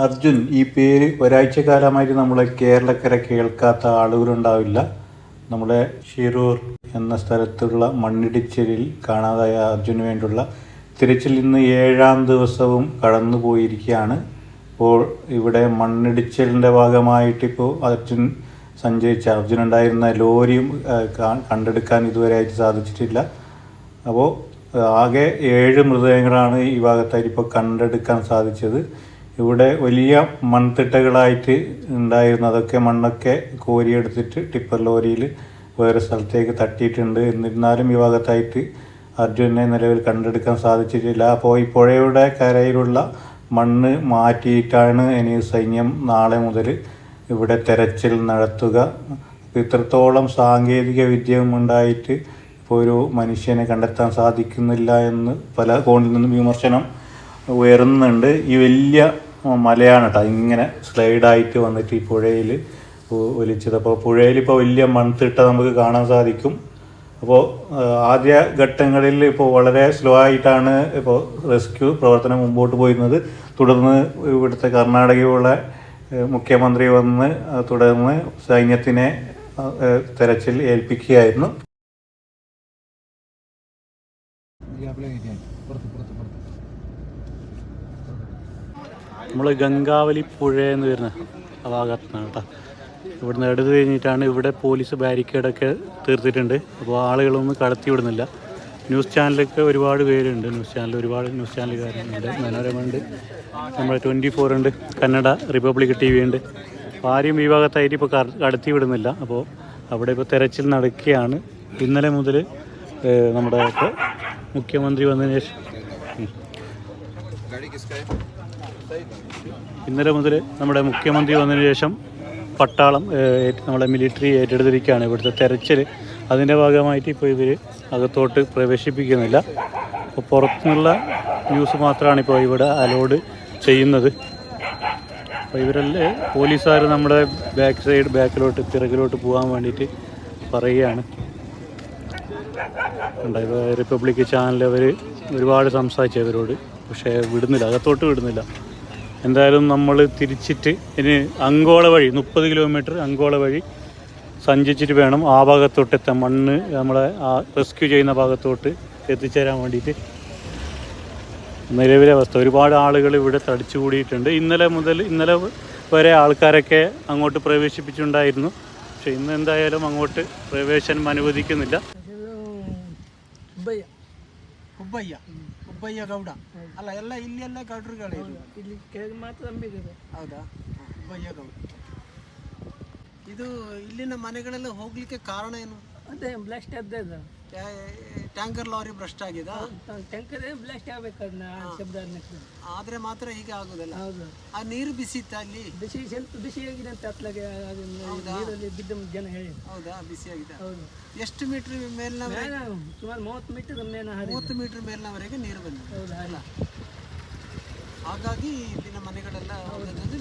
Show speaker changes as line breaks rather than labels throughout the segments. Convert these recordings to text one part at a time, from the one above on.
അർജുൻ, ഈ പേര് ഒരാഴ്ചക്കാലമായിട്ട് നമ്മളെ കേരളക്കര കേൾക്കാത്ത ആളുകളുണ്ടാവില്ല. നമ്മുടെ ഷിരൂർ എന്ന സ്ഥലത്തുള്ള മണ്ണിടിച്ചിലിൽ കാണാതായ അർജുന് വേണ്ടിയുള്ള തിരച്ചിൽ ഇന്ന് 7ാം ദിവസവും കടന്നു പോയിരിക്കുകയാണ്. ഇപ്പോൾ ഇവിടെ മണ്ണിടിച്ചിലിൻ്റെ ഭാഗമായിട്ട് ഇപ്പോൾ അർജുൻ ഉണ്ടായിരുന്ന ലോറിയും കണ്ടെടുക്കാൻ ഇതുവരെയായിട്ട് സാധിച്ചിട്ടില്ല. അപ്പോൾ ആകെ 7 മൃതദേഹങ്ങളാണ് ഈ ഭാഗത്തായിട്ട് ഇപ്പോൾ കണ്ടെടുക്കാൻ സാധിച്ചത്. ഇവിടെ വലിയ മൺതിട്ടകളായിട്ട് ഉണ്ടായിരുന്നു. അതൊക്കെ മണ്ണൊക്കെ കോരിയെടുത്തിട്ട് ടിപ്പർ ലോറിയിൽ വേറെ സ്ഥലത്തേക്ക് തട്ടിയിട്ടുണ്ട്. എന്നിരുന്നാലും ഈ ഭാഗത്തായിട്ട് അർജുനെ നിലവിൽ കണ്ടെടുക്കാൻ സാധിച്ചിട്ടില്ല. അപ്പോൾ ഈ പുഴയുടെ കരയിലുള്ള മണ്ണ് മാറ്റിയിട്ടാണ് ഇനി സൈന്യം നാളെ മുതൽ ഇവിടെ തെരച്ചിൽ നടത്തുക. ഇത്രത്തോളം സാങ്കേതിക വിദ്യയും ഉണ്ടായിട്ട് ഇപ്പോൾ ഒരു മനുഷ്യനെ കണ്ടെത്താൻ സാധിക്കുന്നില്ല എന്ന് പല കോണിൽ നിന്നും വിമർശനം ഉയരുന്നുണ്ട്. ഈ വലിയ മലയാണ് കേട്ടോ ഇങ്ങനെ സ്ലൈഡായിട്ട് വന്നിട്ട് ഈ പുഴയിൽ ഒലിച്ചത്. അപ്പോൾ പുഴയിൽ ഇപ്പോൾ വലിയ മൺതിട്ട നമുക്ക് കാണാൻ സാധിക്കും. അപ്പോൾ ആദ്യ ഘട്ടങ്ങളിൽ ഇപ്പോൾ വളരെ സ്ലോ ആയിട്ടാണ് ഇപ്പോൾ റെസ്ക്യൂ പ്രവർത്തനം മുമ്പോട്ട് പോയിരുന്നത്. തുടർന്ന് ഇവിടുത്തെ കർണാടകയിലുള്ള മുഖ്യമന്ത്രി വന്ന് തുടർന്ന് സൈന്യത്തിനെ തെരച്ചിൽ ഏൽപ്പിക്കുകയായിരുന്നു. നമ്മൾ ഗംഗാവലി പുഴ എന്ന് വരുന്ന ആ ഭാഗത്താണ് കേട്ടോ. ഇവിടുന്ന് എടുത്തു കഴിഞ്ഞിട്ടാണ് ഇവിടെ പോലീസ് ബാരിക്കേഡൊക്കെ തീർത്തിട്ടുണ്ട്. അപ്പോൾ ആളുകളൊന്നും കടത്തി വിടുന്നില്ല. ന്യൂസ് ചാനലൊക്കെ ഒരുപാട് പേരുണ്ട്. ഒരുപാട് ന്യൂസ് ചാനലുകാരുണ്ട്. മനോരമ ഉണ്ട്, നമ്മുടെ 24 ഉണ്ട്, കന്നഡ റിപ്പബ്ലിക് TV ഉണ്ട്. അപ്പോൾ ആരെയും ഈ ഭാഗത്തായിട്ട് ഇപ്പോൾ കടത്തി വിടുന്നില്ല. അപ്പോൾ അവിടെ ഇപ്പോൾ തെരച്ചിൽ നടക്കുകയാണ്. ഇന്നലെ മുതൽ നമ്മുടെ മുഖ്യമന്ത്രി വന്നതിന് ശേഷം നമ്മുടെ മുഖ്യമന്ത്രി വന്നതിന് ശേഷം പട്ടാളം നമ്മുടെ മിലിറ്ററി ഏറ്റെടുത്തിരിക്കുകയാണ് ഇവിടുത്തെ തെരച്ചിൽ. അതിൻ്റെ ഭാഗമായിട്ട് ഇപ്പോൾ ഇവർ അകത്തോട്ട് പ്രവേശിപ്പിക്കുന്നില്ല. അപ്പോൾ പുറത്തുനിന്നുള്ള ന്യൂസ് മാത്രമാണ് ഇപ്പോൾ ഇവിടെ അലോഡ് ചെയ്യുന്നത്. അപ്പോൾ ഇവരല്ലേ പോലീസുകാർ നമ്മുടെ പിറകിലോട്ട് പോകാൻ വേണ്ടിയിട്ട് പറയുകയാണ്. റിപ്പബ്ലിക് ചാനൽ അവർ ഒരുപാട് സംസാരിച്ചു അവരോട്, പക്ഷേ വിടുന്നില്ല, അകത്തോട്ട് വിടുന്നില്ല. എന്തായാലും നമ്മൾ തിരിച്ചിട്ട് ഇനി അങ്കോള വഴി 30 കിലോമീറ്റർ അങ്കോള വഴി സഞ്ചരിച്ചിട്ട് വേണം ആ ഭാഗത്തോട്ട് എത്താൻ. മണ്ണ് നമ്മളെ ആ റെസ്ക്യൂ ചെയ്യുന്ന ഭാഗത്തോട്ട് എത്തിച്ചേരാൻ വേണ്ടിയിട്ട്. നിലവിലെ അവസ്ഥ ഒരുപാട് ആളുകൾ ഇവിടെ തടിച്ചു കൂടിയിട്ടുണ്ട്. ഇന്നലെ വരെ ആൾക്കാരൊക്കെ അങ്ങോട്ട് പ്രവേശിപ്പിച്ചിട്ടുണ്ടായിരുന്നു. പക്ഷെ ഇന്ന് എന്തായാലും അങ്ങോട്ട് പ്രവേശനം അനുവദിക്കുന്നില്ല.
ಹುಬ್ಬಯ್ಯ ಗೌಡ ಅಲ್ಲ, ಎಲ್ಲ ಇಲ್ಲಿ ಎಲ್ಲ ಗೌಡ್ರುಗಳೇ ಇಲ್ಲಿ ಮಾತ್ರ ನಂಬಿದ್ದಾರೆ. ಹೌದಾ? ಹುಬ್ಬಯ್ಯ ಗೌಡ. ಇದು ಇಲ್ಲಿನ ಮನೆಗಳೆಲ್ಲ ಹೋಗ್ಲಿಕ್ಕೆ ಕಾರಣ ಏನು? ಅದೇ ಬ್ಲಾಸ್ಟ್ ಆದ ಟ್ಯಾಂಕರ್ ಲಾರಿ ಬ್ರಸ್ಟ್ ಆಗಿದೆ. ಟ್ಯಾಂಕರ್ ಬ್ಲಾಸ್ಟ್ ಆಗಬೇಕಾದ್ರೆ ಶಬ್ದ ಆದ್ರೆ ಮಾತ್ರ ಹೀಗೆ ಆಗುದಲ್ಲ. ಆ ನೀರು ಬಿಸಿ ಇತ್ತ ಅಲ್ಲಿ? ಸ್ವಲ್ಪ ಬಿಸಿಯಾಗಿದೆ ಅಂತ ಅತ್ಲಾಗೆ ನೀರಲ್ಲಿ ಬಿದ್ದ ಜನ ಹೇಳಿ. ಹೌದಾ? ಬಿಸಿಯಾಗಿದೆ. ಹೌದು. ಎಷ್ಟು ಮೀಟರ್ ಮೇಲಿನ? ಸುಮಾರು 30 ಮೀಟರ್ ಮೇಲೆ. 30 ಮೀಟರ್ ಮೇಲಿನವರೆಗೆ ನೀರು ಬಂದಿದೆ. ಹೌದಾ? ಅಲ್ಲ, ಹಾಗಾಗಿ ಇಲ್ಲಿನ ಮನೆಗಳೆಲ್ಲ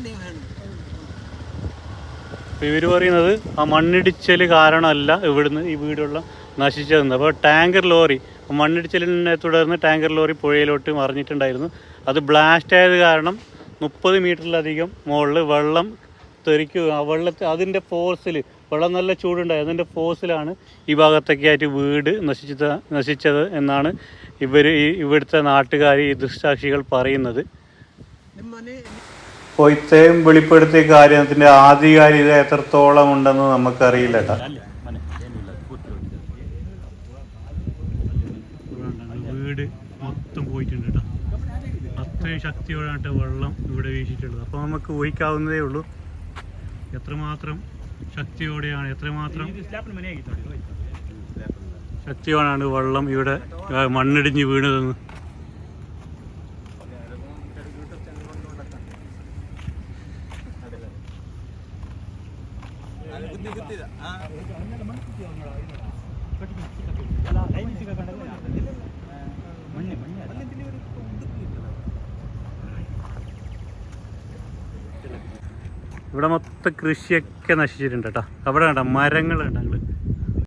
ನೀವು ಹೇಳಿ.
ഇവർ പറയുന്നത് ആ മണ്ണിടിച്ചൽ കാരണമല്ല ഇവിടുന്ന് ഈ വീടുള്ള നശിച്ചതെന്ന്. അപ്പോൾ ടാങ്കർ ലോറി മണ്ണിടിച്ചിലിനെ തുടർന്ന് ടാങ്കർ ലോറി പുഴയിലോട്ട് മറിഞ്ഞിട്ടുണ്ടായിരുന്നു. അത് ബ്ലാസ്റ്റ് ആയത് കാരണം 30 മീറ്ററിലധികം മുകളിൽ വെള്ളം തെറിക്കുക. ആ അതിൻ്റെ ഫോഴ്സിൽ വെള്ളം നല്ല ചൂടുണ്ടായി, അതിൻ്റെ ഫോഴ്സിലാണ് ഈ ഭാഗത്തൊക്കെ ആയിട്ട് വീട് നശിച്ചത് എന്നാണ് ഇവിടുത്തെ നാട്ടുകാർ, ഈ ദൃക്സാക്ഷികൾ പറയുന്നത്. അപ്പോൾ ഇത്രയും വെളിപ്പെടുത്തിയ കാര്യത്തിൻ്റെ ആധികാരികത എത്രത്തോളം ഉണ്ടെന്ന് നമുക്കറിയില്ല കേട്ടോ. വീട് മൊത്തം പോയിട്ടുണ്ട് കേട്ടോ. അത്രയും ശക്തിയോടാണ് വെള്ളം ഇവിടെ വീശിയിട്ടുള്ളത്. അപ്പോൾ നമുക്ക് ഊഹിക്കാവുന്നതേ ഉള്ളൂ എത്രമാത്രം ശക്തിയോടാണ് വെള്ളം ഇവിടെ മണ്ണിടിഞ്ഞ് വീണതെന്ന്. ഇവിടെ മൊത്തം കൃഷിയൊക്കെ നശിച്ചിട്ടുണ്ട് കേട്ടോ. അവിടെ കണ്ട മരങ്ങളുണ്ട്.